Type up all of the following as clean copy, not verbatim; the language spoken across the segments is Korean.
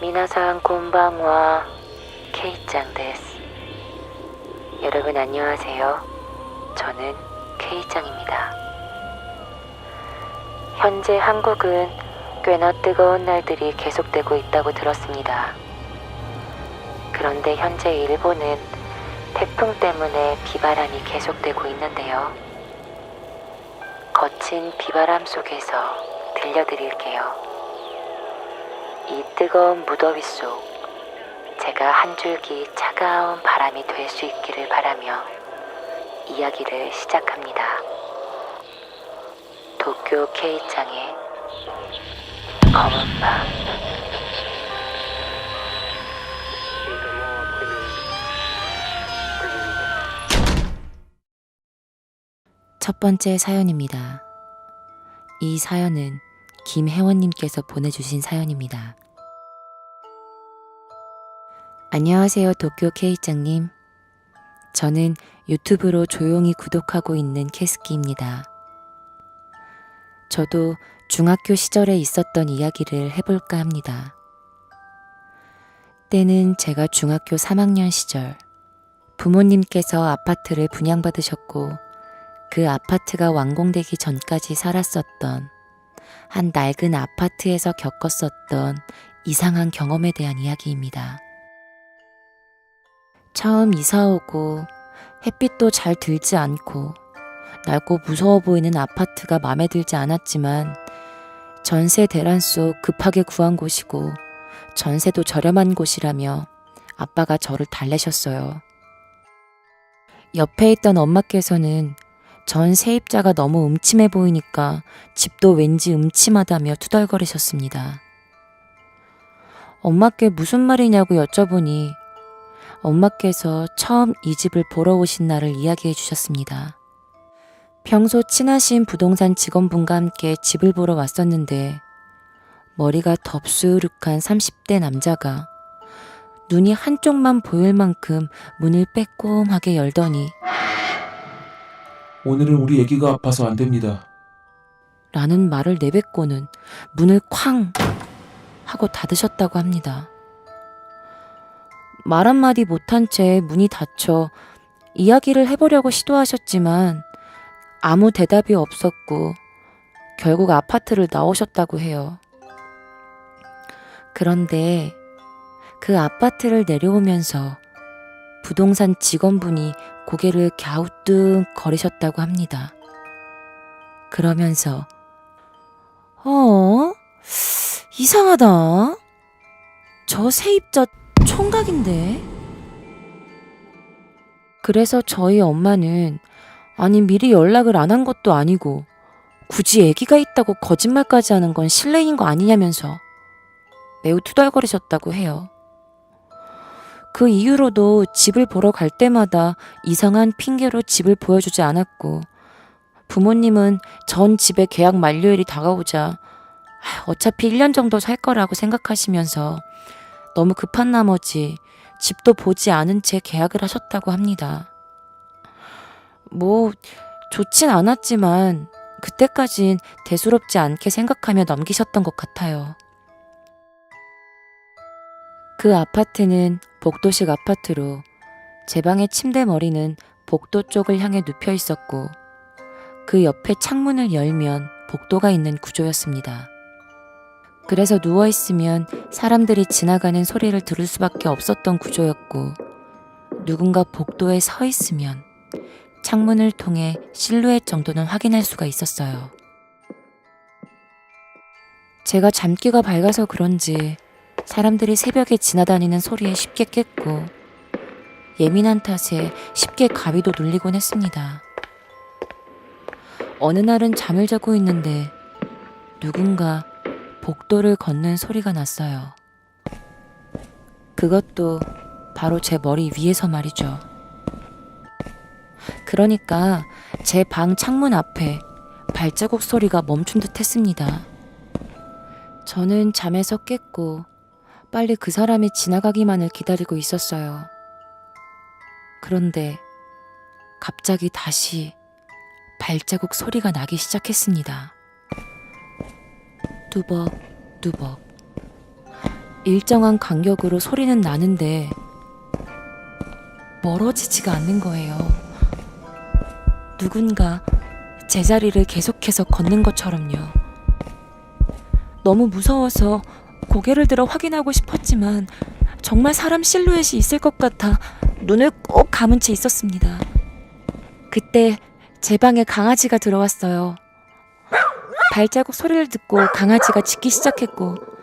미나상 곤방와 케이짱 데스. 여러분 안녕하세요. 저는 케이짱입니다. 현재 한국은 꽤나 뜨거운 날들이 계속되고 있다고 들었습니다. 그런데 현재 일본은 태풍 때문에 비바람이 계속되고 있는데요. 거친 비바람 속에서 들려드릴게요. 이 뜨거운 무더위 속 제가 한 줄기 차가운 바람이 될 수 있기를 바라며 이야기를 시작합니다. 도쿄 K짱의 검은 밤. 첫 번째 사연입니다. 이 사연은 김혜원님께서 보내주신 사연입니다. 안녕하세요, 도쿄 K짱님. 저는 유튜브로 조용히 구독하고 있는 캐스키입니다. 저도 중학교 시절에 있었던 이야기를 해볼까 합니다. 때는 제가 중학교 3학년 시절, 부모님께서 아파트를 분양받으셨고 그 아파트가 완공되기 전까지 살았었던 한 낡은 아파트에서 겪었었던 이상한 경험에 대한 이야기입니다. 처음 이사오고 햇빛도 잘 들지 않고 낡고 무서워 보이는 아파트가 마음에 들지 않았지만 전세 대란 속 급하게 구한 곳이고 전세도 저렴한 곳이라며 아빠가 저를 달래셨어요. 옆에 있던 엄마께서는 전 세입자가 너무 음침해 보이니까 집도 왠지 음침하다며 투덜거리셨습니다. 엄마께 무슨 말이냐고 여쭤보니 엄마께서 처음 이 집을 보러 오신 날을 이야기해 주셨습니다. 평소 친하신 부동산 직원분과 함께 집을 보러 왔었는데 머리가 덥수룩한 30대 남자가 눈이 한쪽만 보일 만큼 문을 빼꼼하게 열더니 오늘은 우리 애기가 아파서 안 됩니다. 라는 말을 내뱉고는 문을 쾅 하고 닫으셨다고 합니다. 말 한마디 못한 채 문이 닫혀 이야기를 해보려고 시도하셨지만 아무 대답이 없었고 결국 아파트를 나오셨다고 해요. 그런데 그 아파트를 내려오면서 부동산 직원분이 고개를 갸우뚱 거리셨다고 합니다. 그러면서 이상하다. 저 세입자 총각인데? 그래서 저희 엄마는 아니 미리 연락을 안 한 것도 아니고 굳이 아기가 있다고 거짓말까지 하는 건 실례인 거 아니냐면서 매우 투덜거리셨다고 해요. 그 이후로도 집을 보러 갈 때마다 이상한 핑계로 집을 보여주지 않았고 부모님은 전 집의 계약 만료일이 다가오자 어차피 1년 정도 살 거라고 생각하시면서 너무 급한 나머지 집도 보지 않은 채 계약을 하셨다고 합니다. 뭐 좋진 않았지만 그때까진 대수롭지 않게 생각하며 넘기셨던 것 같아요. 그 아파트는 복도식 아파트로 제 방의 침대 머리는 복도 쪽을 향해 눕혀 있었고 그 옆에 창문을 열면 복도가 있는 구조였습니다. 그래서 누워있으면 사람들이 지나가는 소리를 들을 수밖에 없었던 구조였고 누군가 복도에 서 있으면 창문을 통해 실루엣 정도는 확인할 수가 있었어요. 제가 잠기가 밝아서 그런지 사람들이 새벽에 지나다니는 소리에 쉽게 깼고 예민한 탓에 쉽게 가위도 눌리곤 했습니다. 어느 날은 잠을 자고 있는데 누군가 복도를 걷는 소리가 났어요. 그것도 바로 제 머리 위에서 말이죠. 그러니까 제 방 창문 앞에 발자국 소리가 멈춘 듯 했습니다. 저는 잠에서 깼고 빨리 그 사람이 지나가기만을 기다리고 있었어요. 그런데 갑자기 다시 발자국 소리가 나기 시작했습니다. 뚜벅 뚜벅. 일정한 간격으로 소리는 나는데 멀어지지가 않는 거예요. 누군가 제자리를 계속해서 걷는 것처럼요. 너무 무서워서 고개를 들어 확인하고 싶었지만 정말 사람 실루엣이 있을 것 같아 눈을 꼭 감은 채 있었습니다. 그때 제 방에 강아지가 들어왔어요. 발자국 소리를 듣고 강아지가 짖기 시작했고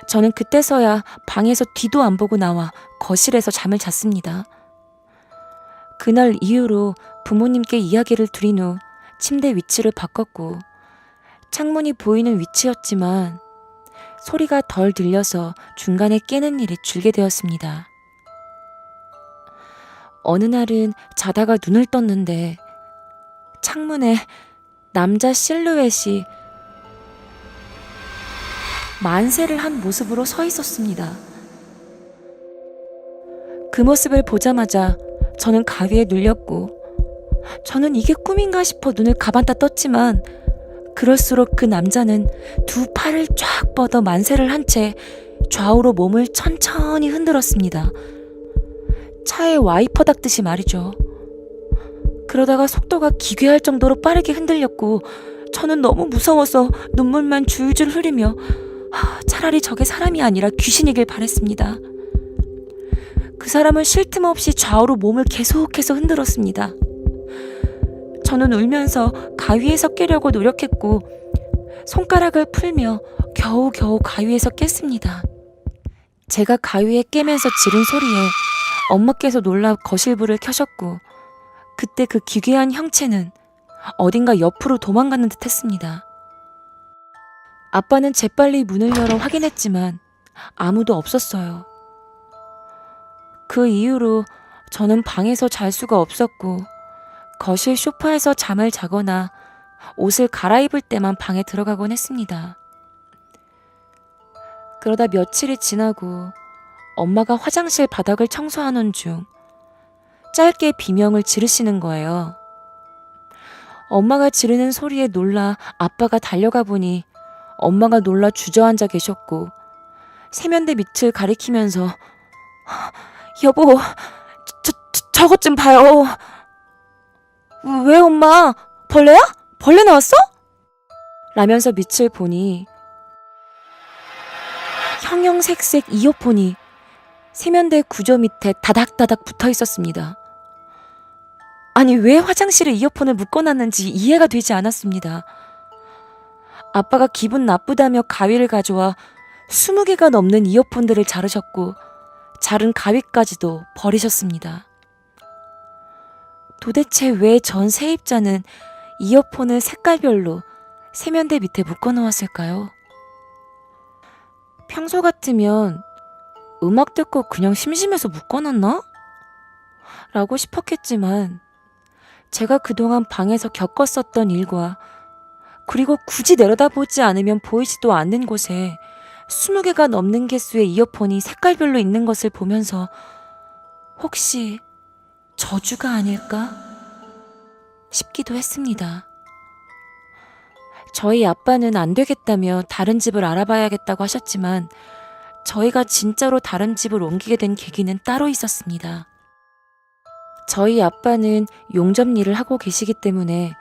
저는 그때서야 방에서 뒤도 안 보고 나와 거실에서 잠을 잤습니다. 그날 이후로 부모님께 이야기를 드린 후 침대 위치를 바꿨고 창문이 보이는 위치였지만 소리가 덜 들려서 중간에 깨는 일이 줄게 되었습니다. 어느 날은 자다가 눈을 떴는데 창문에 남자 실루엣이 만세를 한 모습으로 서 있었습니다. 그 모습을 보자마자 저는 가위에 눌렸고 저는 이게 꿈인가 싶어 눈을 가만다 떴지만 그럴수록 그 남자는 두 팔을 쫙 뻗어 만세를 한 채 좌우로 몸을 천천히 흔들었습니다. 차에 와이퍼 닦듯이 말이죠. 그러다가 속도가 기괴할 정도로 빠르게 흔들렸고 저는 너무 무서워서 눈물만 줄줄 흐리며 차라리 저게 사람이 아니라 귀신이길 바랬습니다. 그 사람은 쉴 틈 없이 좌우로 몸을 계속해서 흔들었습니다. 저는 울면서 가위에서 깨려고 노력했고 손가락을 풀며 겨우겨우 가위에서 깼습니다. 제가 가위에 깨면서 지른 소리에 엄마께서 놀라 거실불을 켜셨고 그때 그 기괴한 형체는 어딘가 옆으로 도망가는 듯 했습니다. 아빠는 재빨리 문을 열어 확인했지만 아무도 없었어요. 그 이후로 저는 방에서 잘 수가 없었고 거실 소파에서 잠을 자거나 옷을 갈아입을 때만 방에 들어가곤 했습니다. 그러다 며칠이 지나고 엄마가 화장실 바닥을 청소하는 중 짧게 비명을 지르시는 거예요. 엄마가 지르는 소리에 놀라 아빠가 달려가 보니 엄마가 놀라 주저앉아 계셨고 세면대 밑을 가리키면서 여보, 저것 좀 봐요. 왜 엄마? 벌레야? 벌레 나왔어? 라면서 밑을 보니 형형색색 이어폰이 세면대 구조 밑에 다닥다닥 붙어 있었습니다. 아니 왜 화장실에 이어폰을 묶어놨는지 이해가 되지 않았습니다. 아빠가 기분 나쁘다며 가위를 가져와 20개가 넘는 이어폰들을 자르셨고 자른 가위까지도 버리셨습니다. 도대체 왜 전 세입자는 이어폰을 색깔별로 세면대 밑에 묶어놓았을까요? 평소 같으면 음악 듣고 그냥 심심해서 묶어놨나? 라고 싶었겠지만 제가 그동안 방에서 겪었었던 일과 그리고 굳이 내려다보지 않으면 보이지도 않는 곳에 20개가 넘는 개수의 이어폰이 색깔별로 있는 것을 보면서 혹시 저주가 아닐까 싶기도 했습니다. 저희 아빠는 안 되겠다며 다른 집을 알아봐야겠다고 하셨지만 저희가 진짜로 다른 집을 옮기게 된 계기는 따로 있었습니다. 저희 아빠는 용접 일을 하고 계시기 때문에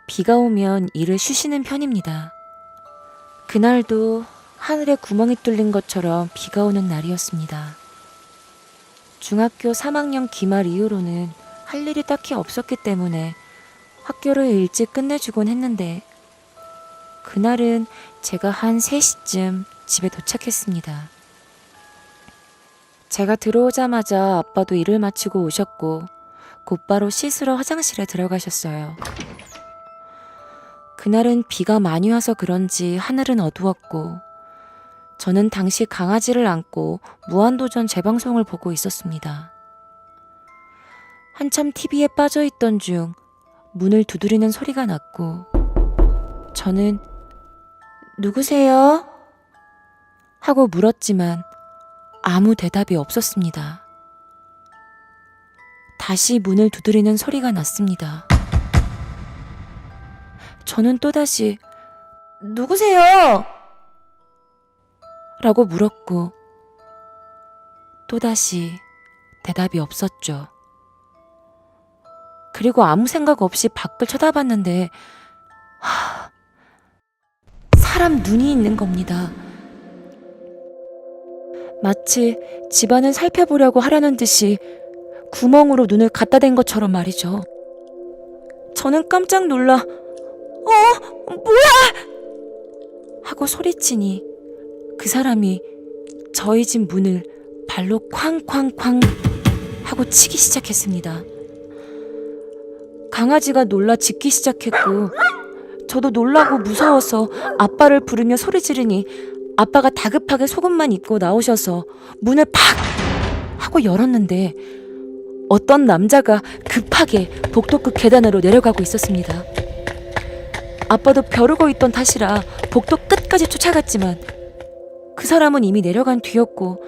비가 오면 일을 쉬시는 편입니다. 그날도 하늘에 구멍이 뚫린 것처럼 비가 오는 날이었습니다. 중학교 3학년 기말 이후로는 할 일이 딱히 없었기 때문에 학교를 일찍 끝내주곤 했는데 그날은 제가 한 3시쯤 집에 도착했습니다. 제가 들어오자마자 아빠도 일을 마치고 오셨고 곧바로 씻으러 화장실에 들어가셨어요. 그날은 비가 많이 와서 그런지 하늘은 어두웠고 저는 당시 강아지를 안고 무한도전 재방송을 보고 있었습니다. 한참 TV에 빠져있던 중 문을 두드리는 소리가 났고 저는 누구세요? 하고 물었지만 아무 대답이 없었습니다. 다시 문을 두드리는 소리가 났습니다. 저는 또다시 누구세요? 라고 물었고 또다시 대답이 없었죠. 그리고 아무 생각 없이 밖을 쳐다봤는데 사람 눈이 있는 겁니다. 마치 집안을 살펴보려고 하려는 듯이 구멍으로 눈을 갖다 댄 것처럼 말이죠. 저는 깜짝 놀라 뭐야! 하고 소리치니 그 사람이 저희 집 문을 발로 쾅쾅쾅 하고 치기 시작했습니다. 강아지가 놀라 짖기 시작했고 저도 놀라고 무서워서 아빠를 부르며 소리 지르니 아빠가 다급하게 속옷만 입고 나오셔서 문을 팍 하고 열었는데 어떤 남자가 급하게 복도 끝 계단으로 내려가고 있었습니다. 아빠도 벼르고 있던 탓이라 복도 끝까지 쫓아갔지만 그 사람은 이미 내려간 뒤였고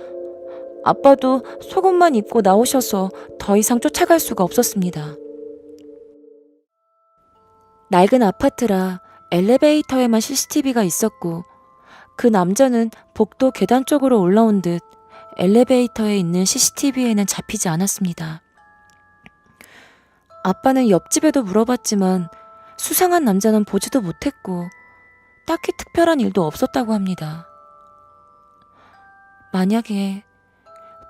아빠도 속옷만 입고 나오셔서 더 이상 쫓아갈 수가 없었습니다. 낡은 아파트라 엘리베이터에만 CCTV가 있었고 그 남자는 복도 계단 쪽으로 올라온 듯 엘리베이터에 있는 CCTV에는 잡히지 않았습니다. 아빠는 옆집에도 물어봤지만 수상한 남자는 보지도 못했고 딱히 특별한 일도 없었다고 합니다. 만약에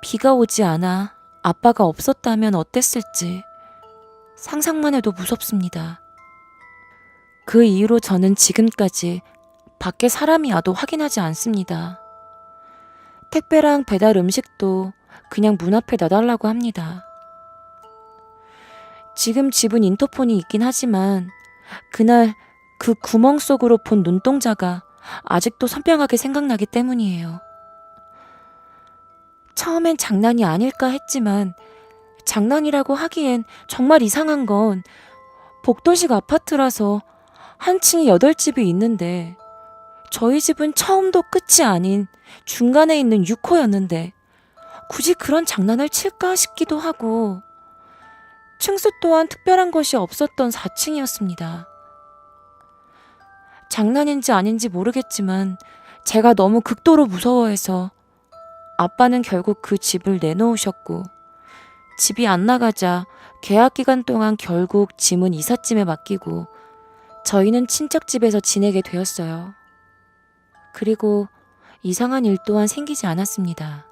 비가 오지 않아 아빠가 없었다면 어땠을지 상상만 해도 무섭습니다. 그 이후로 저는 지금까지 밖에 사람이 와도 확인하지 않습니다. 택배랑 배달 음식도 그냥 문 앞에 놔달라고 합니다. 지금 집은 인터폰이 있긴 하지만 그날 그 구멍 속으로 본 눈동자가 아직도 선명하게 생각나기 때문이에요. 처음엔 장난이 아닐까 했지만 장난이라고 하기엔 정말 이상한 건 복도식 아파트라서 한 층에 8집이 있는데 저희 집은 처음도 끝이 아닌 중간에 있는 6호였는데 굳이 그런 장난을 칠까 싶기도 하고 층수 또한 특별한 것이 없었던 4층이었습니다. 장난인지 아닌지 모르겠지만 제가 너무 극도로 무서워해서 아빠는 결국 그 집을 내놓으셨고 집이 안 나가자 계약 기간 동안 결국 짐은 이삿짐에 맡기고 저희는 친척집에서 지내게 되었어요. 그리고 이상한 일 또한 생기지 않았습니다.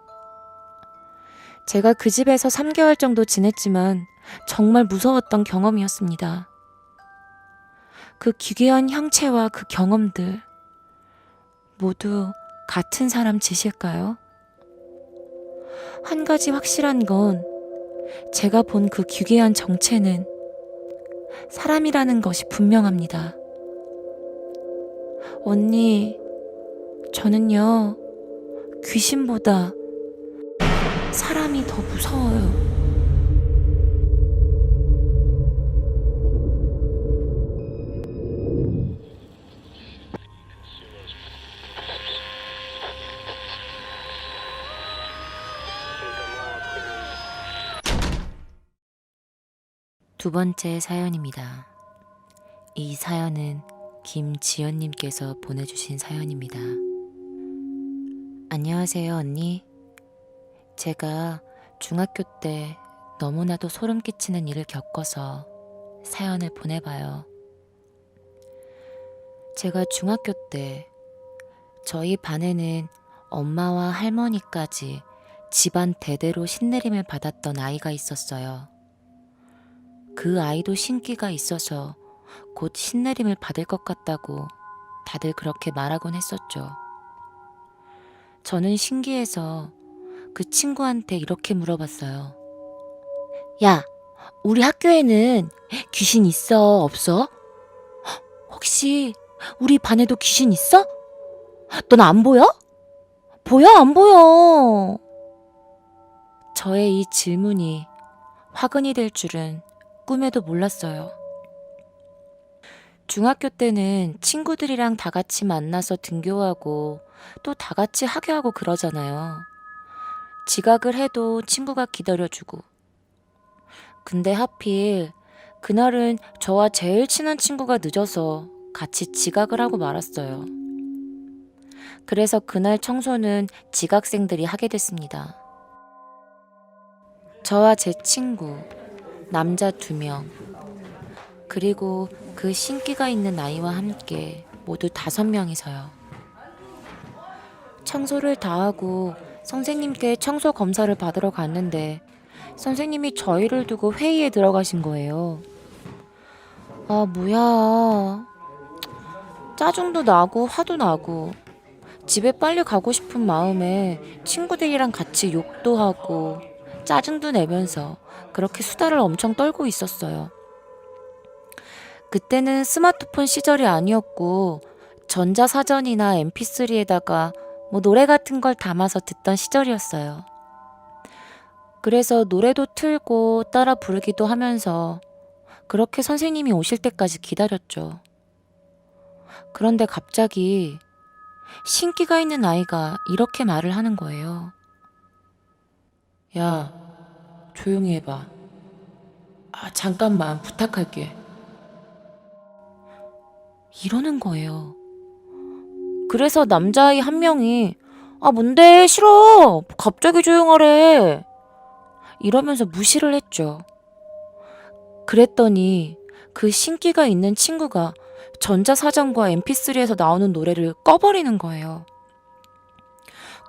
제가 그 집에서 3개월 정도 지냈지만 정말 무서웠던 경험이었습니다. 그 기괴한 형체와 그 경험들 모두 같은 사람 짓일까요? 한 가지 확실한 건 제가 본 그 기괴한 정체는 사람이라는 것이 분명합니다. 언니, 저는요, 귀신보다 사람이 더 무서워요. 두 번째 사연입니다. 이 사연은 김지연님께서 보내주신 사연입니다. 안녕하세요, 언니. 제가 중학교 때 너무나도 소름 끼치는 일을 겪어서 사연을 보내봐요. 제가 중학교 때 저희 반에는 엄마와 할머니까지 집안 대대로 신내림을 받았던 아이가 있었어요. 그 아이도 신기가 있어서 곧 신내림을 받을 것 같다고 다들 그렇게 말하곤 했었죠. 저는 신기해서 그 친구한테 이렇게 물어봤어요. 야, 우리 학교에는 귀신 있어, 없어? 혹시 우리 반에도 귀신 있어? 넌 안 보여? 보여, 안 보여? 저의 이 질문이 화근이 될 줄은 꿈에도 몰랐어요. 중학교 때는 친구들이랑 다 같이 만나서 등교하고 또 다 같이 하교하고 그러잖아요. 지각을 해도 친구가 기다려주고. 근데 하필 그날은 저와 제일 친한 친구가 늦어서 같이 지각을 하고 말았어요. 그래서 그날 청소는 지각생들이 하게 됐습니다. 저와 제 친구, 남자 2명, 그리고 그 신기가 있는 아이와 함께 모두 5명이서요. 청소를 다 하고 선생님께 청소 검사를 받으러 갔는데 선생님이 저희를 두고 회의에 들어가신 거예요. 아, 뭐야. 짜증도 나고 화도 나고 집에 빨리 가고 싶은 마음에 친구들이랑 같이 욕도 하고 짜증도 내면서 그렇게 수다를 엄청 떨고 있었어요. 그때는 스마트폰 시절이 아니었고 전자사전이나 mp3에다가 뭐 노래 같은 걸 담아서 듣던 시절이었어요. 그래서 노래도 틀고 따라 부르기도 하면서 그렇게 선생님이 오실 때까지 기다렸죠. 그런데 갑자기 신기가 있는 아이가 이렇게 말을 하는 거예요. 야, 조용히 해봐. 잠깐만 부탁할게. 이러는 거예요. 그래서 남자아이 한 명이 뭔데 싫어. 갑자기 조용하래. 이러면서 무시를 했죠. 그랬더니 그 신기가 있는 친구가 전자사전과 mp3에서 나오는 노래를 꺼버리는 거예요.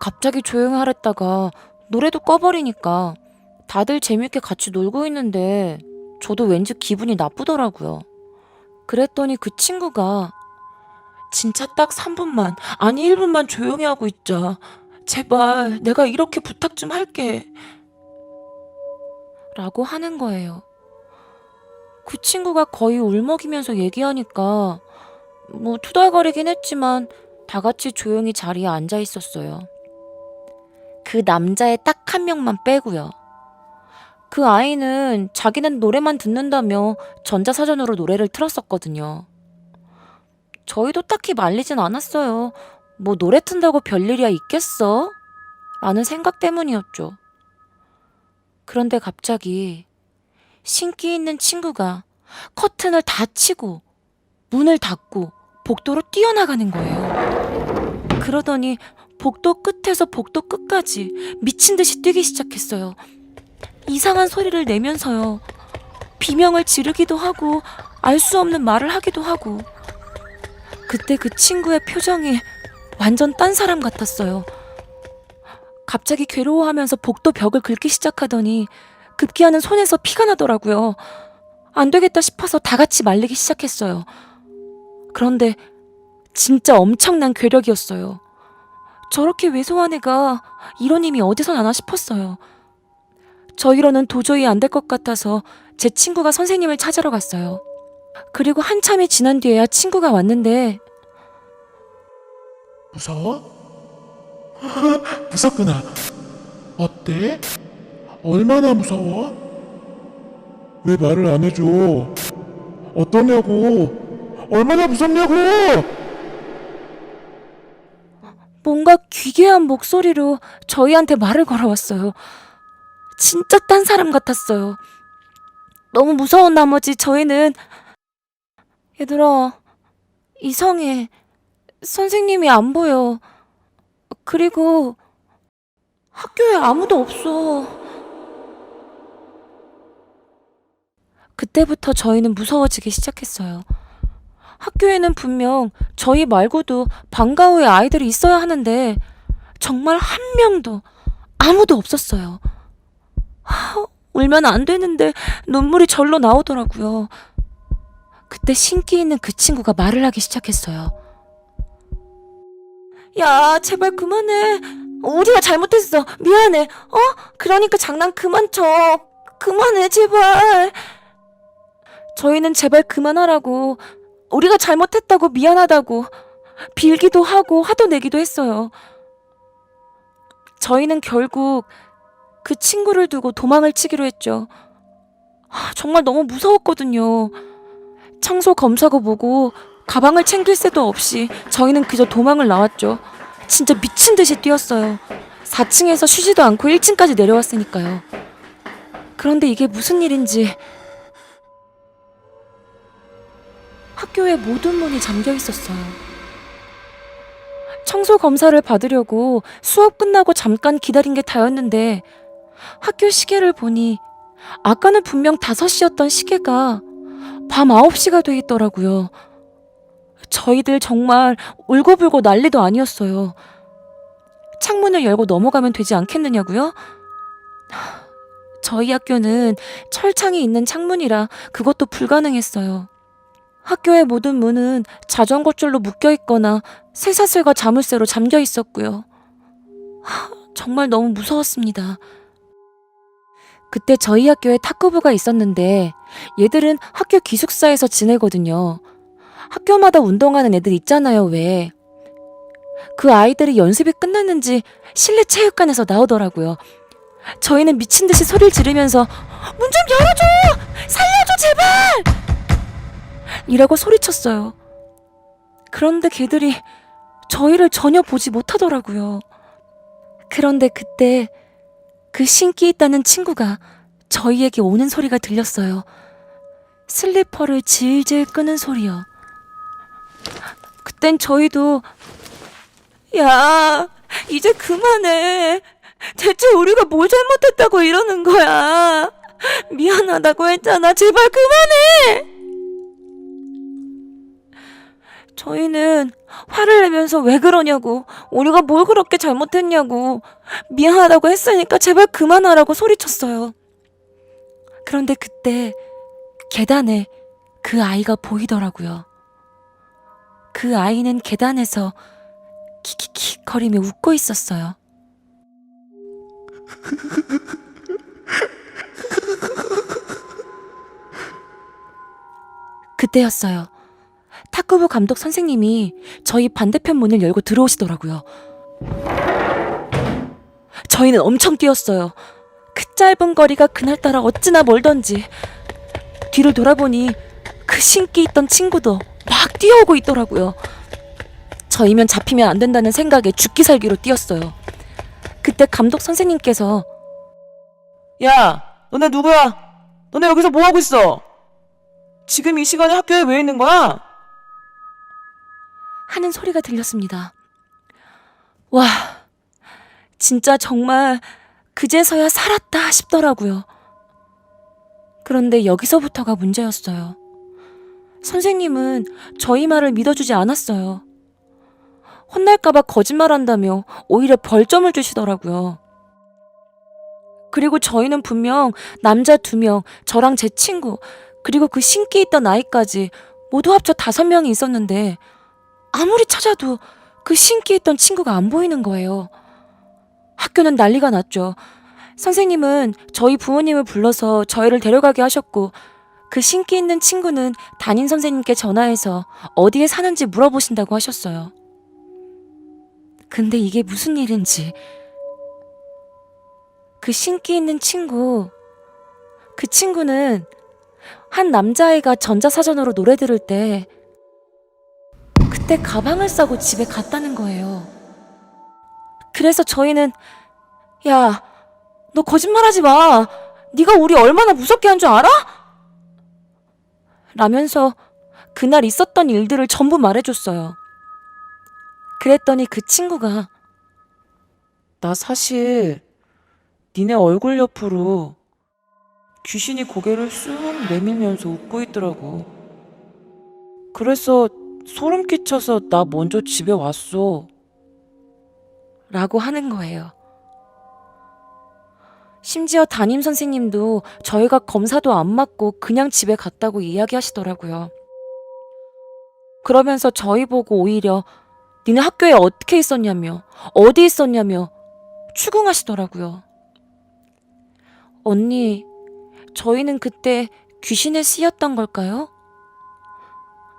갑자기 조용하랬다가 노래도 꺼버리니까 다들 재밌게 같이 놀고 있는데 저도 왠지 기분이 나쁘더라고요. 그랬더니 그 친구가 진짜 딱 3분만, 아니 1분만 조용히 하고 있자. 제발 내가 이렇게 부탁 좀 할게. 라고 하는 거예요. 그 친구가 거의 울먹이면서 얘기하니까 뭐 투덜거리긴 했지만 다 같이 조용히 자리에 앉아 있었어요. 그 남자애 딱 1명만 빼고요. 그 아이는 자기는 노래만 듣는다며 전자사전으로 노래를 틀었었거든요. 저희도 딱히 말리진 않았어요. 뭐 노래 튼다고 별일이야 있겠어? 라는 생각 때문이었죠. 그런데 갑자기 신기 있는 친구가 커튼을 다 치고 문을 닫고 복도로 뛰어나가는 거예요. 그러더니 복도 끝에서 복도 끝까지 미친 듯이 뛰기 시작했어요. 이상한 소리를 내면서요. 비명을 지르기도 하고 알 수 없는 말을 하기도 하고. 그때 그 친구의 표정이 완전 딴 사람 같았어요. 갑자기 괴로워하면서 복도 벽을 긁기 시작하더니 급기야는 손에서 피가 나더라고요. 안 되겠다 싶어서 다 같이 말리기 시작했어요. 그런데 진짜 엄청난 괴력이었어요. 저렇게 왜소한 애가 이런 힘이 어디서 나나 싶었어요. 저희로는 도저히 안 될 것 같아서 제 친구가 선생님을 찾으러 갔어요. 그리고 한참이 지난 뒤에야 친구가 왔는데 무서워? 무섭구나. 어때? 얼마나 무서워? 왜 말을 안 해줘? 어떠냐고? 얼마나 무섭냐고? 뭔가 기괴한 목소리로 저희한테 말을 걸어왔어요. 진짜 딴 사람 같았어요. 너무 무서운 나머지 저희는 얘들아, 이상해. 선생님이 안 보여. 그리고 학교에 아무도 없어. 그때부터 저희는 무서워지기 시작했어요. 학교에는 분명 저희 말고도 방과 후에 아이들이 있어야 하는데 정말 한 명도 아무도 없었어요. 울면 안 되는데 눈물이 절로 나오더라고요. 그때 신기 있는 그 친구가 말을 하기 시작했어요. 야, 제발 그만해. 우리가 잘못했어. 미안해. 그러니까 장난 그만 쳐. 그만해, 제발. 저희는 제발 그만하라고, 우리가 잘못했다고 미안하다고 빌기도 하고 화도 내기도 했어요. 저희는 결국 그 친구를 두고 도망을 치기로 했죠. 정말 너무 무서웠거든요. 청소 검사고 뭐고 가방을 챙길 새도 없이 저희는 그저 도망을 나왔죠. 진짜 미친 듯이 뛰었어요. 4층에서 쉬지도 않고 1층까지 내려왔으니까요. 그런데 이게 무슨 일인지 학교의 모든 문이 잠겨 있었어요. 청소 검사를 받으려고 수업 끝나고 잠깐 기다린 게 다였는데 학교 시계를 보니 아까는 분명 5시였던 시계가 밤 9시가 돼 있더라고요. 저희들 정말 울고불고 난리도 아니었어요. 창문을 열고 넘어가면 되지 않겠느냐고요? 저희 학교는 철창이 있는 창문이라 그것도 불가능했어요. 학교의 모든 문은 자전거 줄로 묶여 있거나 쇠사슬과 자물쇠로 잠겨 있었고요. 정말 너무 무서웠습니다. 그때 저희 학교에 탁구부가 있었는데 얘들은 학교 기숙사에서 지내거든요. 학교마다 운동하는 애들 있잖아요, 왜. 그 아이들이 연습이 끝났는지 실내 체육관에서 나오더라고요. 저희는 미친 듯이 소리를 지르면서 문 좀 열어줘! 살려줘, 제발! 이라고 소리쳤어요. 그런데 걔들이 저희를 전혀 보지 못하더라고요. 그런데 그때 그 신기 있다는 친구가 저희에게 오는 소리가 들렸어요. 슬리퍼를 질질 끄는 소리요. 그땐 저희도 야, 이제 그만해. 대체 우리가 뭘 잘못했다고 이러는 거야. 미안하다고 했잖아. 제발 그만해. 저희는 화를 내면서 왜 그러냐고, 우리가 뭘 그렇게 잘못했냐고, 미안하다고 했으니까 제발 그만하라고 소리쳤어요. 그런데 그때 계단에 그 아이가 보이더라고요. 그 아이는 계단에서 킥킥킥 거리며 웃고 있었어요. 그때였어요. 탁구부 감독 선생님이 저희 반대편 문을 열고 들어오시더라고요. 저희는 엄청 뛰었어요. 그 짧은 거리가 그날따라 어찌나 멀던지. 뒤를 돌아보니 그 신기 있던 친구도 막 뛰어오고 있더라고요. 저희면 잡히면 안 된다는 생각에 죽기 살기로 뛰었어요. 그때 감독 선생님께서 야, 너네 누구야? 너네 여기서 뭐 하고 있어? 지금 이 시간에 학교에 왜 있는 거야? 하는 소리가 들렸습니다. 와, 진짜 정말 그제서야 살았다 싶더라고요. 그런데 여기서부터가 문제였어요. 선생님은 저희 말을 믿어주지 않았어요. 혼날까봐 거짓말한다며 오히려 벌점을 주시더라고요. 그리고 저희는 분명 남자 2명, 저랑 제 친구, 그리고 그 신기 있던 아이까지 모두 합쳐 5명이 있었는데 아무리 찾아도 그 신기 있던 친구가 안 보이는 거예요. 학교는 난리가 났죠. 선생님은 저희 부모님을 불러서 저희를 데려가게 하셨고, 그 신기 있는 친구는 담임 선생님께 전화해서 어디에 사는지 물어보신다고 하셨어요. 근데 이게 무슨 일인지, 그 신기 있는 친구, 그 친구는 한 남자아이가 전자사전으로 노래 들을 때 그때 가방을 싸고 집에 갔다는 거예요. 그래서 저희는 야, 너 거짓말하지 마. 네가 우리 얼마나 무섭게 한 줄 알아? 라면서 그날 있었던 일들을 전부 말해줬어요. 그랬더니 그 친구가 나 사실 니네 얼굴 옆으로 귀신이 고개를 쑥 내밀면서 웃고 있더라고. 그래서 소름 끼쳐서 나 먼저 집에 왔어. 라고 하는 거예요. 심지어 담임 선생님도 저희가 검사도 안 맞고 그냥 집에 갔다고 이야기하시더라고요. 그러면서 저희 보고 오히려 니네 학교에 어떻게 있었냐며, 어디 있었냐며 추궁하시더라고요. 언니, 저희는 그때 귀신에 쓰였던 걸까요?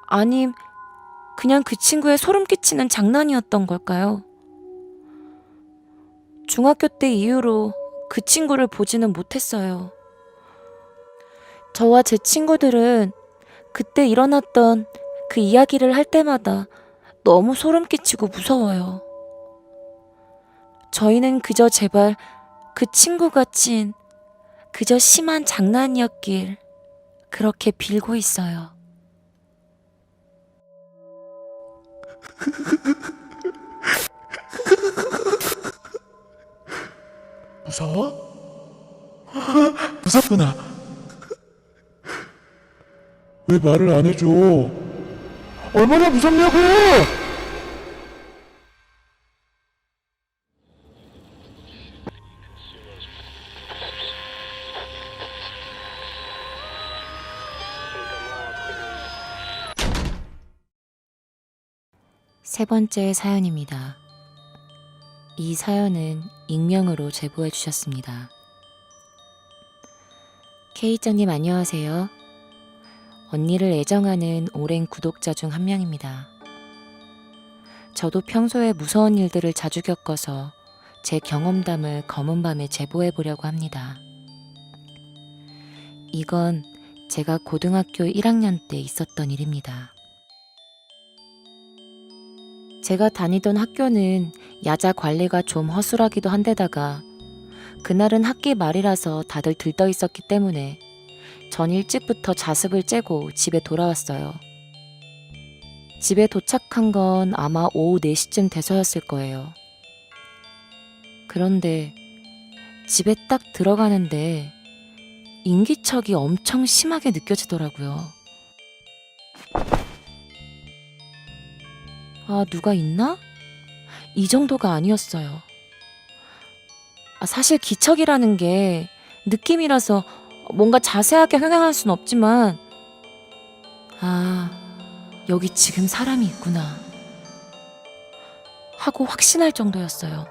아님 그냥 그 친구의 소름 끼치는 장난이었던 걸까요? 중학교 때 이후로 그 친구를 보지는 못했어요. 저와 제 친구들은 그때 일어났던 그 이야기를 할 때마다 너무 소름 끼치고 무서워요. 저희는 그저 제발 그 친구가 친 그저 심한 장난이었길 그렇게 빌고 있어요. 무서워? 무섭구나. 왜 말을 안 해줘? 얼마나 무섭냐고! 세 번째 사연입니다. 이 사연은 익명으로 제보해 주셨습니다. K짱님 안녕하세요. 언니를 애정하는 오랜 구독자 중 한 명입니다. 저도 평소에 무서운 일들을 자주 겪어서 제 경험담을 검은 밤에 제보해 보려고 합니다. 이건 제가 고등학교 1학년 때 있었던 일입니다. 제가 다니던 학교는 야자 관리가 좀 허술하기도 한데다가 그날은 학기 말이라서 다들 들떠 있었기 때문에 전 일찍부터 자습을 째고 집에 돌아왔어요. 집에 도착한 건 아마 오후 4시쯤 돼서였을 거예요. 그런데 집에 딱 들어가는데 인기척이 엄청 심하게 느껴지더라고요. 아, 누가 있나? 이 정도가 아니었어요. 사실 기척이라는 게 느낌이라서 뭔가 자세하게 설명할 순 없지만 여기 지금 사람이 있구나 하고 확신할 정도였어요.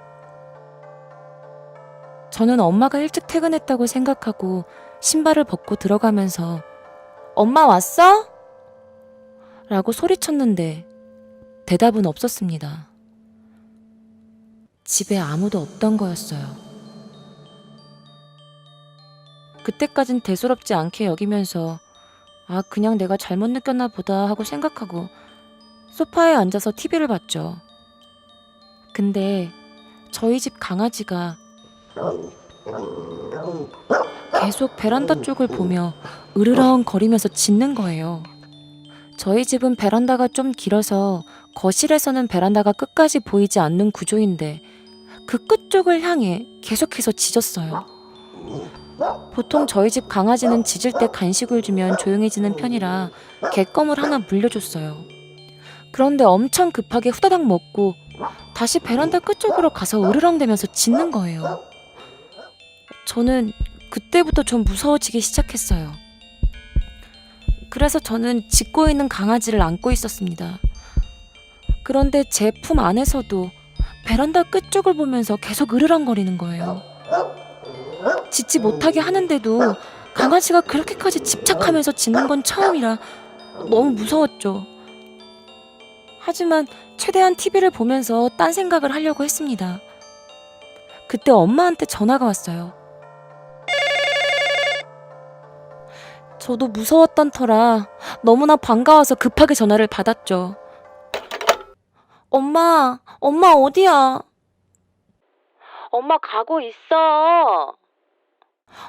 저는 엄마가 일찍 퇴근했다고 생각하고 신발을 벗고 들어가면서 엄마 왔어? 라고 소리쳤는데 대답은 없었습니다. 집에 아무도 없던 거였어요. 그때까진 대수롭지 않게 여기면서 그냥 내가 잘못 느꼈나 보다 하고 생각하고 소파에 앉아서 TV를 봤죠. 근데 저희 집 강아지가 계속 베란다 쪽을 보며 으르렁 거리면서 짖는 거예요. 저희 집은 베란다가 좀 길어서 거실에서는 베란다가 끝까지 보이지 않는 구조인데 그 끝쪽을 향해 계속해서 짖었어요. 보통 저희 집 강아지는 짖을 때 간식을 주면 조용해지는 편이라 개껌을 하나 물려줬어요. 그런데 엄청 급하게 후다닥 먹고 다시 베란다 끝쪽으로 가서 으르렁대면서 짖는 거예요. 저는 그때부터 좀 무서워지기 시작했어요. 그래서 저는 짖고 있는 강아지를 안고 있었습니다. 그런데 제 품 안에서도 베란다 끝쪽을 보면서 계속 으르렁거리는 거예요. 짖지 못하게 하는데도 강아지가 그렇게까지 집착하면서 짖는 건 처음이라 너무 무서웠죠. 하지만 최대한 TV를 보면서 딴 생각을 하려고 했습니다. 그때 엄마한테 전화가 왔어요. 저도 무서웠던 터라 너무나 반가워서 급하게 전화를 받았죠. 엄마 어디야? 엄마 가고 있어.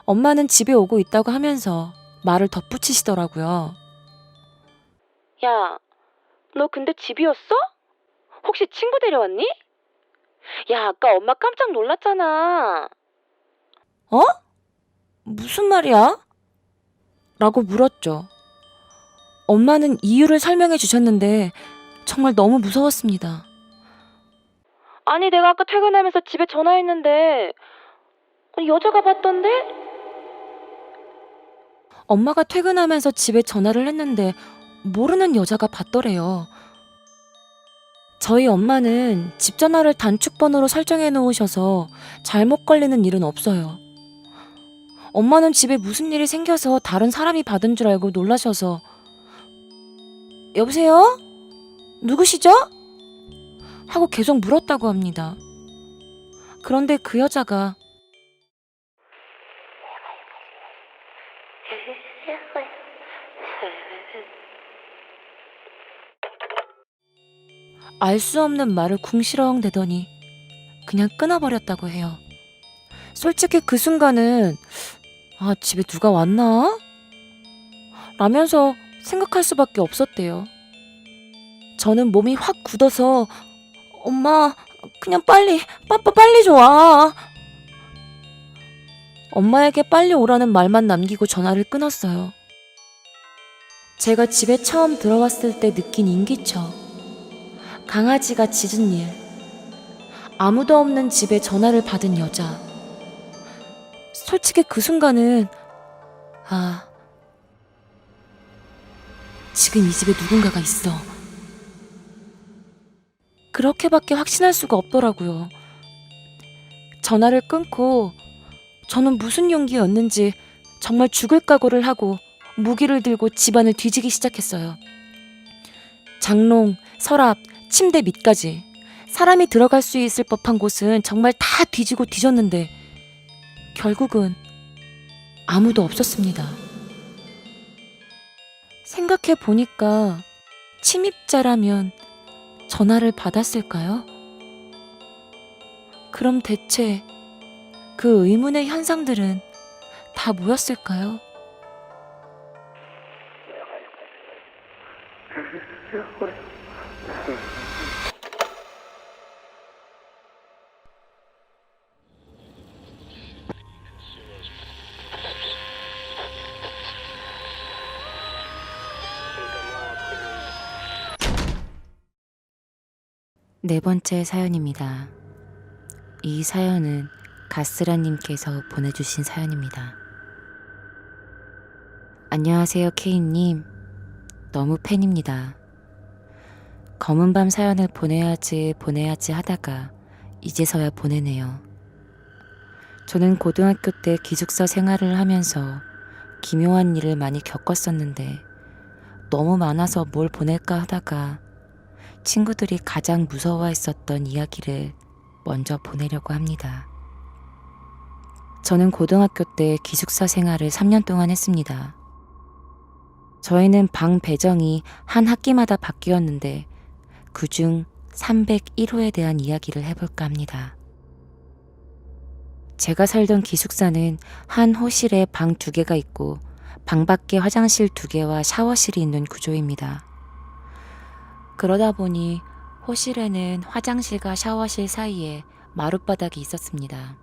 엄마는 집에 오고 있다고 하면서 말을 덧붙이시더라고요. 야, 너 근데 집이었어? 혹시 친구 데려왔니? 야, 아까 엄마 깜짝 놀랐잖아. 어? 무슨 말이야? 라고 물었죠. 엄마는 이유를 설명해 주셨는데 정말 너무 무서웠습니다. 아니, 내가 아까 퇴근하면서 집에 전화했는데 여자가 받던데? 엄마가 퇴근하면서 집에 전화를 했는데 모르는 여자가 받더래요. 저희 엄마는 집 전화를 단축번호로 설정해 놓으셔서 잘못 걸리는 일은 없어요. 엄마는 집에 무슨 일이 생겨서 다른 사람이 받은 줄 알고 놀라셔서 여보세요? 누구시죠? 하고 계속 물었다고 합니다. 그런데 그 여자가 알 수 없는 말을 궁시렁대더니 그냥 끊어버렸다고 해요. 솔직히 그 순간은 집에 누가 왔나? 라면서 생각할 수밖에 없었대요. 저는 몸이 확 굳어서 엄마 그냥 빨리 좀 와. 엄마에게 빨리 오라는 말만 남기고 전화를 끊었어요. 제가 집에 처음 들어왔을 때 느낀 인기처. 강아지가 짖은 일. 아무도 없는 집에 전화를 받은 여자. 솔직히 그 순간은 지금 이 집에 누군가가 있어. 그렇게밖에 확신할 수가 없더라고요. 전화를 끊고 저는 무슨 용기였는지 정말 죽을 각오를 하고 무기를 들고 집안을 뒤지기 시작했어요. 장롱, 서랍, 침대 밑까지 사람이 들어갈 수 있을 법한 곳은 정말 다 뒤지고 뒤졌는데 결국은 아무도 없었습니다. 생각해 보니까 침입자라면 전화를 받았을까요? 그럼 대체 그 의문의 현상들은 다 뭐였을까요? 네 번째 사연입니다. 이 사연은 가스라님께서 보내주신 사연입니다. 안녕하세요, 케이님. 너무 팬입니다. 검은 밤 사연을 보내야지 하다가 이제서야 보내네요. 저는 고등학교 때 기숙사 생활을 하면서 기묘한 일을 많이 겪었었는데 너무 많아서 뭘 보낼까 하다가 친구들이 가장 무서워했었던 이야기를 먼저 보내려고 합니다. 저는 고등학교 때 기숙사 생활을 3년 동안 했습니다. 저희는 방 배정이 한 학기마다 바뀌었는데 그중 301호에 대한 이야기를 해볼까 합니다. 제가 살던 기숙사는 한 호실에 방 2개가 있고 방 밖에 화장실 2개와 샤워실이 있는 구조입니다. 그러다 보니 호실에는 화장실과 샤워실 사이에 마룻바닥이 있었습니다.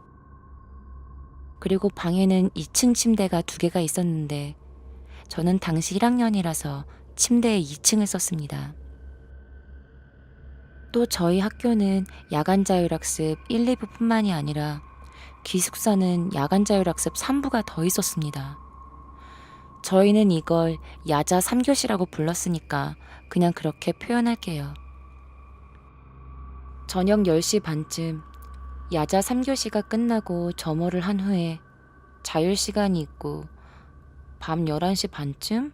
그리고 방에는 2층 침대가 2개가 있었는데 저는 당시 1학년이라서 침대에 2층을 썼습니다. 또 저희 학교는 야간 자율학습 1, 2부뿐만이 아니라 기숙사는 야간 자율학습 3부가 더 있었습니다. 저희는 이걸 야자 3교시라고 불렀으니까 그냥 그렇게 표현할게요. 저녁 10시 반쯤 야자 3교시가 끝나고 점호를 한 후에 자율시간이 있고 밤 11시 반쯤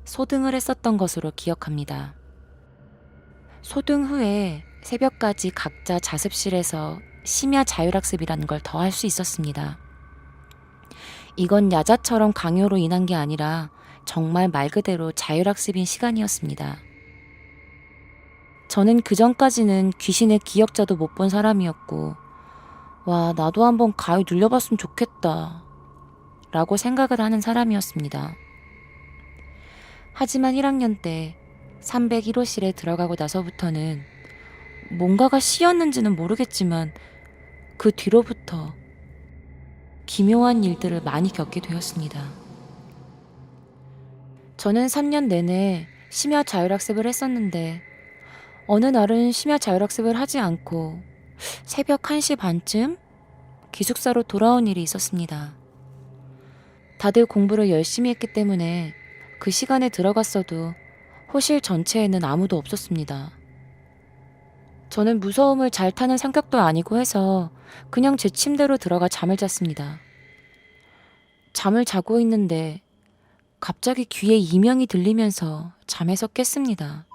소등을 했었던 것으로 기억합니다. 소등 후에 새벽까지 각자 자습실에서 심야 자율학습이라는 걸 더 할 수 있었습니다. 이건 야자처럼 강요로 인한 게 아니라 정말 말 그대로 자율학습인 시간이었습니다. 저는 그전까지는 귀신의 기억자도 못 본 사람이었고 와, 나도 한번 가위 눌려봤으면 좋겠다 라고 생각을 하는 사람이었습니다. 하지만 1학년 때 301호실에 들어가고 나서부터는 뭔가가 씌었는지는 모르겠지만 그 뒤로부터 기묘한 일들을 많이 겪게 되었습니다. 저는 3년 내내 심야 자율학습을 했었는데 어느 날은 심야 자율학습을 하지 않고 새벽 1시 반쯤 기숙사로 돌아온 일이 있었습니다. 다들 공부를 열심히 했기 때문에 그 시간에 들어갔어도 호실 전체에는 아무도 없었습니다. 저는 무서움을 잘 타는 성격도 아니고 해서 그냥 제 침대로 들어가 잠을 잤습니다. 잠을 자고 있는데 갑자기 귀에 이명이 들리면서 잠에서 깼습니다.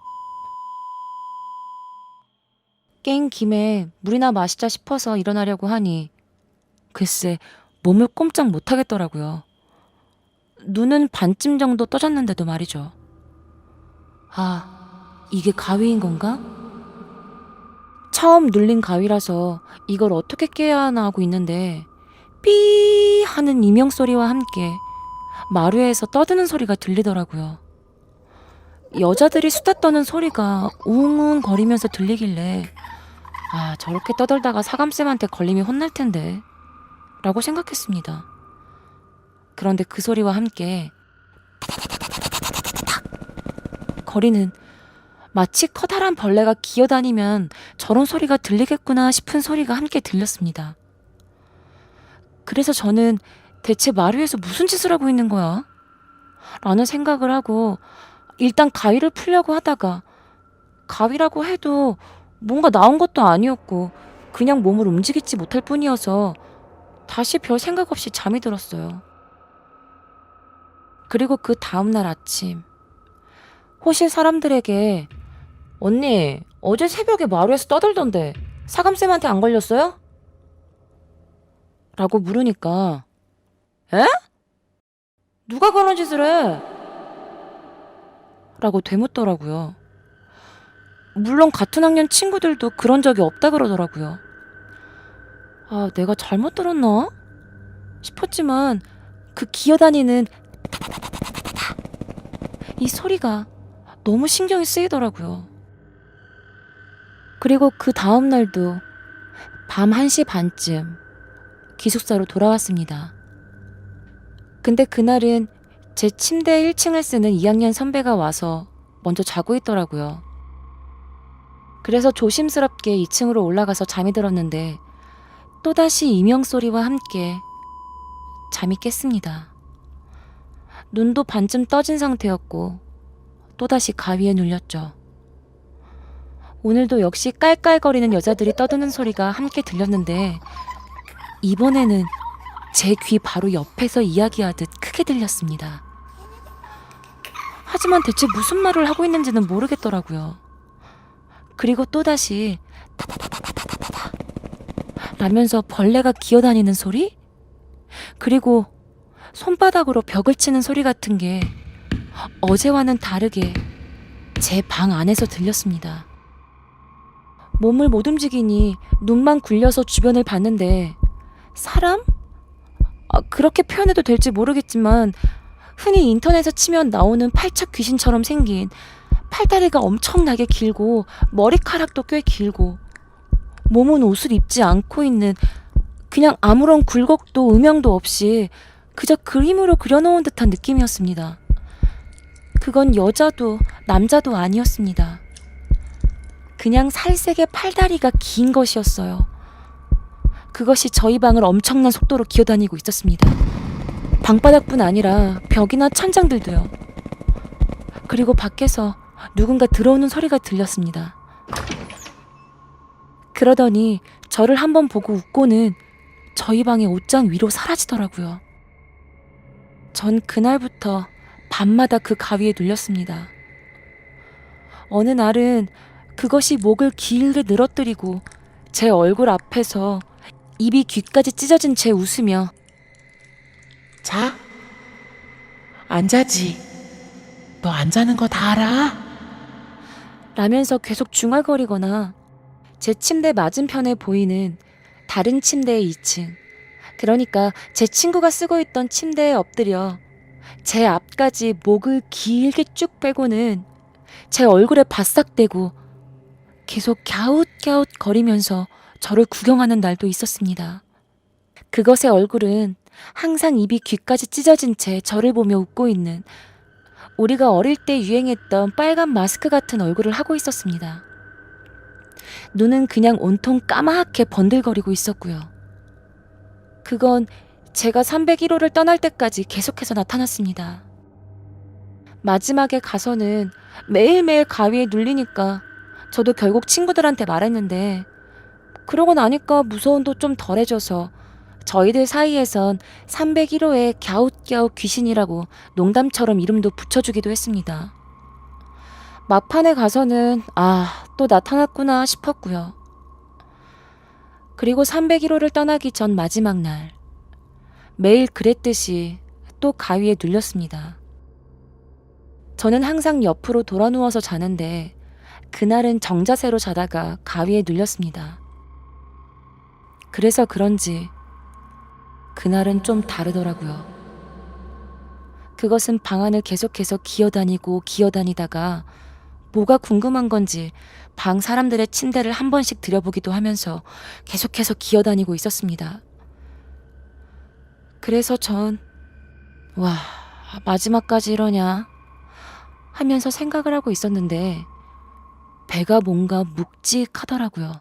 깬 김에 물이나 마시자 싶어서 일어나려고 하니 글쎄 몸을 꼼짝 못하겠더라고요. 눈은 반쯤 정도 떠졌는데도 말이죠. 이게 가위인 건가? 처음 눌린 가위라서 이걸 어떻게 깨야 하나 하고 있는데 삐 하는 이명 소리와 함께 마루에서 떠드는 소리가 들리더라고요. 여자들이 수다 떠는 소리가 웅웅 거리면서 들리길래 저렇게 떠들다가 사감쌤한테 걸리면 혼날 텐데 라고 생각했습니다. 그런데 그 소리와 함께 거리는 마치 커다란 벌레가 기어다니면 저런 소리가 들리겠구나 싶은 소리가 함께 들렸습니다. 그래서 저는 대체 마루에서 무슨 짓을 하고 있는 거야? 라는 생각을 하고 일단 가위를 풀려고 하다가 가위라고 해도 뭔가 나온 것도 아니었고 그냥 몸을 움직이지 못할 뿐이어서 다시 별 생각 없이 잠이 들었어요. 그리고 그 다음날 아침 호실 사람들에게 언니 어제 새벽에 마루에서 떠들던데 사감쌤한테 안 걸렸어요? 라고 물으니까 에? 누가 그런 짓을 해? 라고 되묻더라고요. 물론 같은 학년 친구들도 그런 적이 없다 그러더라고요. 아, 내가 잘못 들었나? 싶었지만 그 기어다니는 타타타타타타타 이 소리가 너무 신경이 쓰이더라고요. 그리고 그 다음 날도 밤 1시 반쯤 기숙사로 돌아왔습니다. 근데 그날은 제 침대 1층을 쓰는 2학년 선배가 와서 먼저 자고 있더라고요. 그래서 조심스럽게 2층으로 올라가서 잠이 들었는데 또다시 이명소리와 함께 잠이 깼습니다. 눈도 반쯤 떠진 상태였고 또다시 가위에 눌렸죠. 오늘도 역시 깔깔거리는 여자들이 떠드는 소리가 함께 들렸는데 이번에는 제 귀 바로 옆에서 이야기하듯 크게 들렸습니다. 하지만 대체 무슨 말을 하고 있는지는 모르겠더라고요. 그리고 또다시 타타타타타타타 라면서 벌레가 기어다니는 소리? 그리고 손바닥으로 벽을 치는 소리 같은 게 어제와는 다르게 제 방 안에서 들렸습니다. 몸을 못 움직이니 눈만 굴려서 주변을 봤는데 사람? 그렇게 표현해도 될지 모르겠지만 흔히 인터넷에 치면 나오는 팔척 귀신처럼 생긴 팔다리가 엄청나게 길고 머리카락도 꽤 길고 몸은 옷을 입지 않고 있는 그냥 아무런 굴곡도 음영도 없이 그저 그림으로 그려놓은 듯한 느낌이었습니다. 그건 여자도 남자도 아니었습니다. 그냥 살색의 팔다리가 긴 것이었어요. 그것이 저희 방을 엄청난 속도로 기어다니고 있었습니다. 방바닥뿐 아니라 벽이나 천장들도요. 그리고 밖에서 누군가 들어오는 소리가 들렸습니다. 그러더니 저를 한번 보고 웃고는 저희 방의 옷장 위로 사라지더라고요. 전 그날부터 밤마다 그 가위에 눌렸습니다. 어느 날은 그것이 목을 길게 늘어뜨리고 제 얼굴 앞에서 입이 귀까지 찢어진 채 웃으며 자, 안 자지. 너 안 자는 거 다 알아? 라면서 계속 중얼거리거나 제 침대 맞은편에 보이는 다른 침대의 2층, 그러니까 제 친구가 쓰고 있던 침대에 엎드려 제 앞까지 목을 길게 쭉 빼고는 제 얼굴에 바싹 대고 계속 갸웃갸웃 거리면서 저를 구경하는 날도 있었습니다. 그것의 얼굴은 항상 입이 귀까지 찢어진 채 저를 보며 웃고 있는 우리가 어릴 때 유행했던 빨간 마스크 같은 얼굴을 하고 있었습니다. 눈은 그냥 온통 까맣게 번들거리고 있었고요. 그건 제가 301호를 떠날 때까지 계속해서 나타났습니다. 마지막에 가서는 매일매일 가위에 눌리니까 저도 결국 친구들한테 말했는데 그러고 나니까 무서움도 좀 덜해져서 저희들 사이에선 301호의 갸웃갸웃 귀신이라고 농담처럼 이름도 붙여주기도 했습니다. 막판에 가서는 또 나타났구나 싶었고요. 그리고 301호를 떠나기 전 마지막 날 매일 그랬듯이 또 가위에 눌렸습니다. 저는 항상 옆으로 돌아 누워서 자는데 그날은 정자세로 자다가 가위에 눌렸습니다. 그래서 그런지 그날은 좀 다르더라고요. 그것은 방 안을 계속해서 기어다니다가 뭐가 궁금한 건지 방 사람들의 침대를 한 번씩 들여보기도 하면서 계속해서 기어다니고 있었습니다. 그래서 와, 마지막까지 이러냐 하면서 생각을 하고 있었는데 배가 뭔가 묵직하더라고요.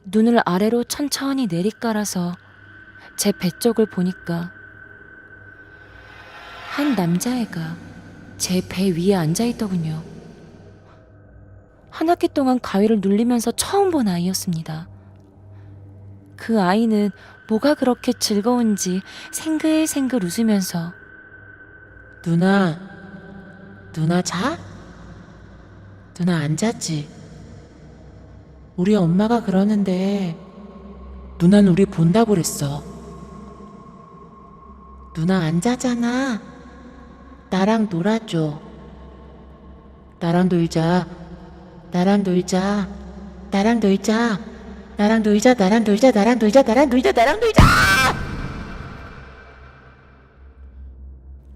눈을 아래로 천천히 내리깔아서 제 배 쪽을 보니까 한 남자애가 제 배 위에 앉아있더군요. 한 학기 동안 가위를 눌리면서 처음 본 아이였습니다. 그 아이는 뭐가 그렇게 즐거운지 생글생글 웃으면서 누나 자? 누나 안 잤지? 우리 엄마가 그러는데 누나는 우리 본다고 그랬어. 누나 안 자잖아. 나랑 놀아줘. 나랑 놀자. 나랑 놀자. 나랑 놀자. 나랑 놀자. 나랑 놀자. 나랑 놀자. 나랑 놀자. 나랑 놀자.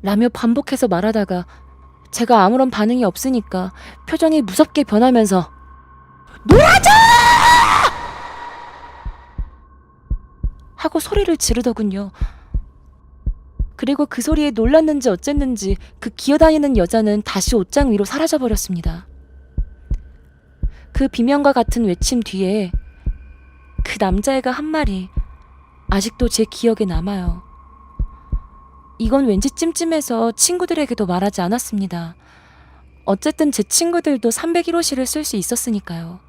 라며 반복해서 말하다가 제가 아무런 반응이 없으니까 표정이 무섭게 변하면서 놀아줘! 하고 소리를 지르더군요. 그리고 그 소리에 놀랐는지 어쨌는지 그 기어다니는 여자는 다시 옷장 위로 사라져버렸습니다. 그 비명과 같은 외침 뒤에 그 남자애가 한 말이 아직도 제 기억에 남아요. 이건 왠지 찜찜해서 친구들에게도 말하지 않았습니다. 어쨌든 제 친구들도 301호실을 쓸 수 있었으니까요.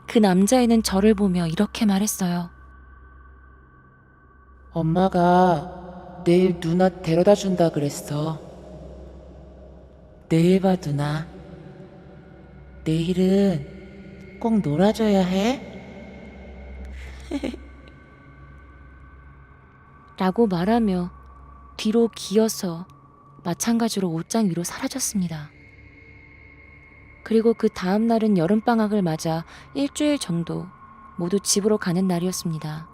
그 남자애는 저를 보며 이렇게 말했어요. 엄마가 내일 누나 데려다 준다 그랬어. 내일 봐, 누나. 내일은 꼭 놀아줘야 해. 라고 말하며 뒤로 기어서 마찬가지로 옷장 위로 사라졌습니다. 그리고 그 다음 날은 여름방학을 맞아 일주일 정도 모두 집으로 가는 날이었습니다.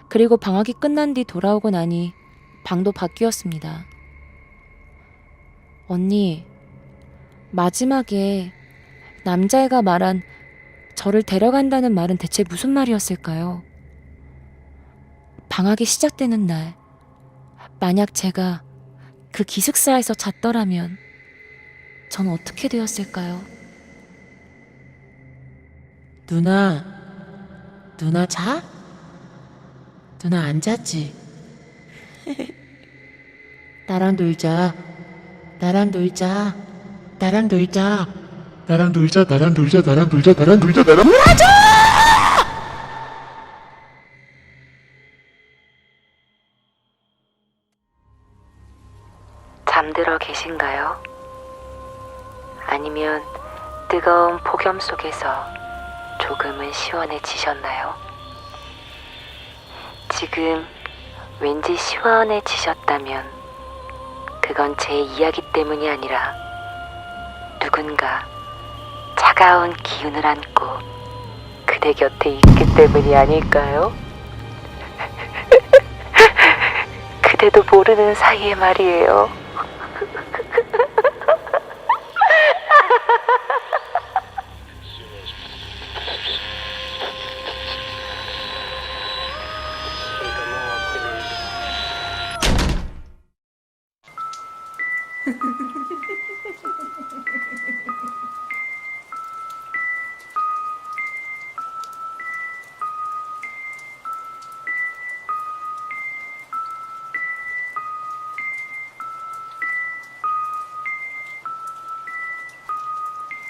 그리고 방학이 끝난 뒤 돌아오고 나니 방도 바뀌었습니다. 언니, 마지막에 남자애가 말한 저를 데려간다는 말은 대체 무슨 말이었을까요? 방학이 시작되는 날, 만약 제가 그 기숙사에서 잤더라면 전 어떻게 되었을까요? 누나 자? 누나 안 잤지? 나랑 놀자. 나랑 놀자. 나랑 놀자. 나랑 놀자, 나랑 놀자, 나랑 놀자, 나랑 놀자, 나랑 잠들어 계신가요? 아니면 뜨거운 폭염 속에서 조금은 시원해지셨나요? 지금 왠지 시원해지셨다면 그건 제 이야기 때문이 아니라 누군가 차가운 기운을 안고 그대 곁에 있기 때문이 아닐까요? 그대도 모르는 사이에 말이에요.